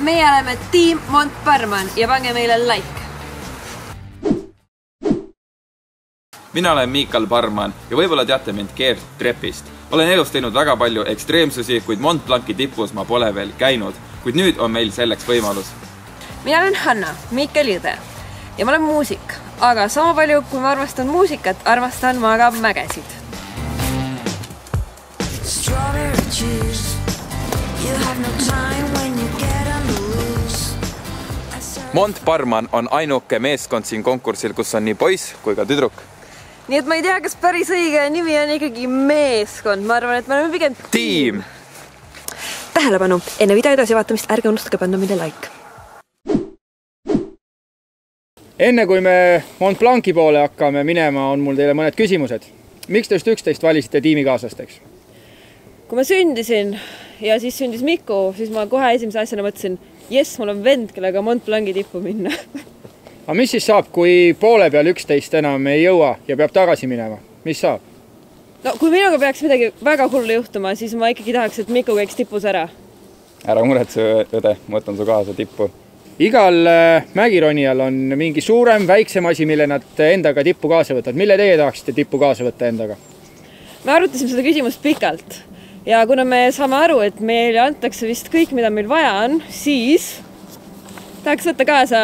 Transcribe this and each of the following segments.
meie oleme Team Mont Parman ja pange meile like. Mina olen Miikal Parman ja võib-olla teate mind Geert Trepist. Olen elus teinud väga palju ekstreemsusi, kuid Mont Blanci tipus ma pole veel käinud, kuid nüüd on meil selleks võimalus. Mina olen Hanna, Miikal Jõde ja ma olen muusik, aga sama palju kui ma armastan muusikat, armastan ma ka mägesid. Mont Parman on ainuke meeskond siin konkursil, kus on nii poiss kui ka tüdruk. Nii et ma ei tea, kas päris õige nimi on ikkagi meeskond. Ma arvan, et me oleme pigem tiim. Tähelepanu, enne video edasi vaatamist ärge unustage panna meile like. Enne kui me Mont Blanci poole hakkame minema, on mul teile mõned küsimused. Miks te just 11 valisite tiimikaaslasteks? Kui ma sündisin ja siis sündis Miku, siis ma kohe esimese asjana mõtlesin, jess, mul on vend, kellega Mont Blanci tippu minna. Aga mis siis saab, kui poole peal 11 enam ei jõua ja peab tagasi minema? Mis saab? No kui minuga peaks midagi väga hullu juhtuma, siis ma ikkagi tahaks, et Miku käiks tipus ära. Ära muretse, õde, ma võtan su kaasa tippu. Igal mägironijal on mingi suurem, väiksem asi, mille nad endaga tippu kaasa võtavad. Mille teie tahaksite tippu kaasa võtta endaga? Me arutasime seda küsimust pikalt ja kuna me saame aru, et meile antakse vist kõik, mida meil vaja on, siis tahaks võtta kaasa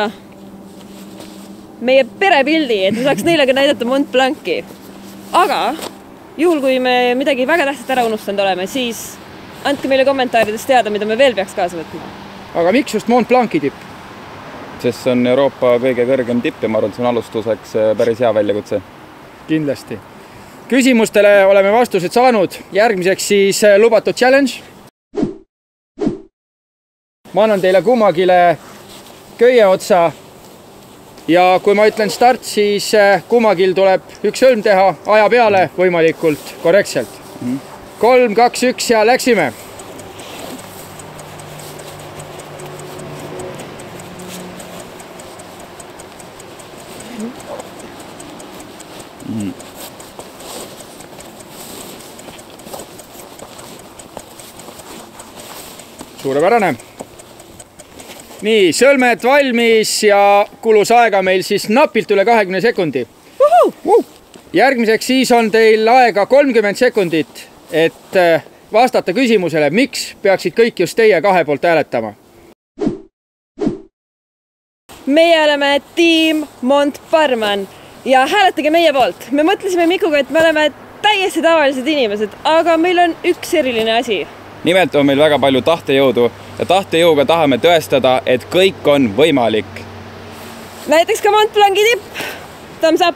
meie perepildi, et me saaks neile ka näidata Mont Blanci. Aga juhul, kui me midagi väga tähtsat ära unustanud oleme, siis andke meile kommentaarides teada, mida me veel peaks kaasa võtma. Aga miks just Mont Blanci tipp? Sest see on Euroopa kõige kõrgem tipp ja ma arvan, et see on alustuseks päris hea väljakutse. Kindlasti. Küsimustele oleme vastused saanud. Järgmiseks siis lubatud challenge. Ma annan teile kummagile köie otsa. Ja kui ma ütlen start, siis kummagil tuleb üks hõlm teha aja peale võimalikult korrektselt. 3, 2, 1 ja läksime. Suurepärane. Nii, sõlmed valmis ja kulus aega meil siis napilt üle 20 sekundi. Järgmiseks siis on teil aega 30 sekundit, et vastata küsimusele, miks peaksid kõik just teie kahe poolt hääletama. Meie oleme Team Mont Parman ja hääletage meie poolt. Me mõtlesime Mikuga, et me oleme täiesti tavalised inimesed, aga meil on üks eriline asi. Nimelt on meil väga palju tahtejõudu ja tahtejõuga tahame tõestada, et kõik on võimalik. Näiteks ka Mont Blanci tipp. Thumbs up!